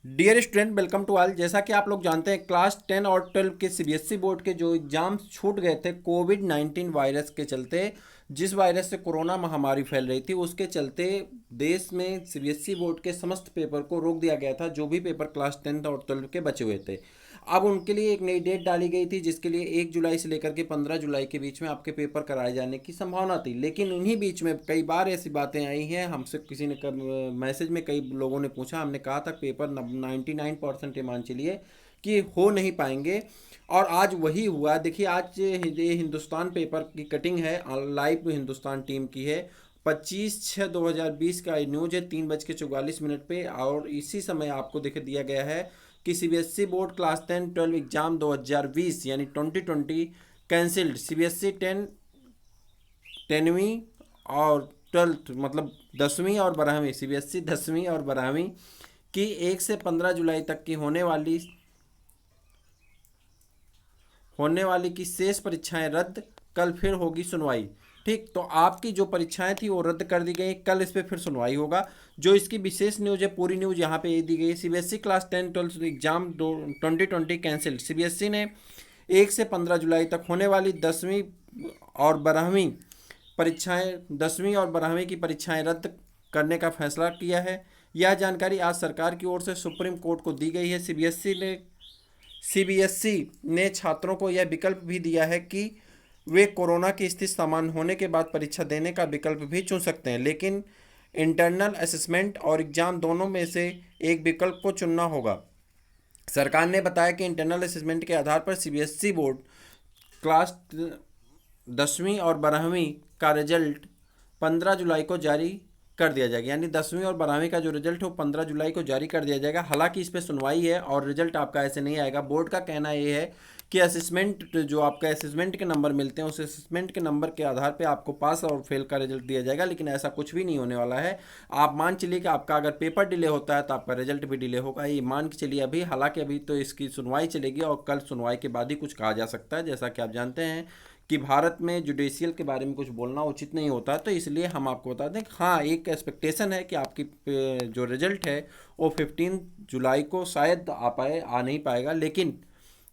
Dear student, welcome to all. जैसा कि आप लोग जानते हैं, क्लास 10 और 12 के सीबीएसई बोर्ड के जो एग्जाम्स छूट गए थे कोविड-19 वायरस के चलते। जिस वायरस से कोरोना महामारी फैल रही थी, उसके चलते देश में सीबीएसई बोर्ड के समस्त पेपर को रोक दिया गया था, जो भी पेपर क्लास 10 और 12 के बचे हुए थे। अब उनके लिए एक नई डेट डाली गई थी, जिसके लिए 1 जुलाई से लेकर के 15 जुलाई के बीच में आपके पेपर कराए जाने की संभावना थी। लेकिन इन्हीं बीच में कई बार ऐसी बातें आई हैं, हमसे किसी ने मैसेज में कई लोगों ने पूछा, हमने कहा था पेपर 99% ये मान चलिए कि हो नहीं पाएंगे। और आज वही हुआ। देखिए, आज ये हिंदुस्तान पेपर की कटिंग है, लाइव हिंदुस्तान टीम की है। 25/6/2020 का न्यूज है, 3:44 पे। और इसी समय आपको देख दिया गया है कि सीबीएसई बोर्ड क्लास 10-12 एग्जाम 2020 यानी 2020 कैंसिल्ड। सीबीएसई 10वीं और 12th मतलब 10वीं और 12वीं, सीबीएसई 10वीं और 12वीं की 1 से 15 जुलाई तक की होने वाली की शेष परीक्षाएं रद्द। कल फिर होगी सुनवाई। ठीक, तो आपकी जो परीक्षाएं थी वो रद्द कर दी गई। कल इस पे फिर सुनवाई होगा। जो इसकी विशेष न्यूज है, पूरी न्यूज यहाँ पे दी गई। CBSE class 10-12 exam 2020 cancelled. CBSE ने 1 से 15 जुलाई तक होने वाली 10वीं और 12वीं की परीक्षाएं रद्द करने का फैसला किया है। यह जानकारी आज सरकार की ओर से सुप्रीम कोर्ट को दी गई है। सीबीएसई ने छात्रों को यह विकल्प भी दिया है कि वे कोरोना की स्थिति सामान्य होने के बाद परीक्षा देने का विकल्प भी चुन सकते हैं, लेकिन इंटरनल असेसमेंट और एग्जाम दोनों में से एक विकल्प को चुनना होगा। सरकार ने बताया कि इंटरनल असेसमेंट के आधार पर सीबीएसई बोर्ड क्लास 10वीं और 12वीं का रिजल्ट 15 जुलाई को जारी कर दिया जाएगा। यानी 10वीं और 12वीं का जो रिजल्ट है वो 15 जुलाई को जारी कर दिया जाएगा। हालांकि इस पर सुनवाई है और रिजल्ट आपका ऐसे नहीं आएगा। बोर्ड का कहना ये है कि असेसमेंट, जो आपका असेसमेंट के नंबर मिलते हैं, उस असेसमेंट के नंबर के आधार पे आपको पास और फेल का रिजल्ट दिया जाएगा। लेकिन ऐसा कुछ भी नहीं होने वाला है। आप मान चलिए कि आपका अगर पेपर डिले होता है तो आपका रिजल्ट भी डिले होगा, ये मान के चलिए अभी। हालांकि अभी तो इसकी सुनवाई चलेगी और कल सुनवाई के बाद ही कुछ कहा जा सकता है। जैसा कि आप जानते हैं कि भारत में जुडिशियल के बारे में कुछ बोलना उचित नहीं होता, तो इसलिए हम आपको बता दें कि हाँ, एक एक्सपेक्टेशन है कि आपकी जो रिजल्ट है वो 15 जुलाई को शायद आ नहीं पाएगा। लेकिन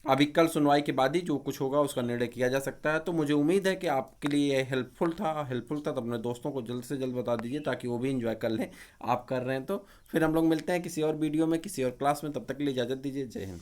अभी कल सुनवाई के बाद ही जो कुछ होगा उसका निर्णय किया जा सकता है। तो मुझे उम्मीद है कि आपके लिए ये हेल्पफुल था तो अपने दोस्तों को जल्द से जल्द बता दीजिए, ताकि वो भी इंजॉय कर लें। आप कर रहे हैं तो फिर हम लोग मिलते हैं किसी और वीडियो में, किसी और क्लास में। तब तक के लिए इजाज़त दीजिए। जय हिंद।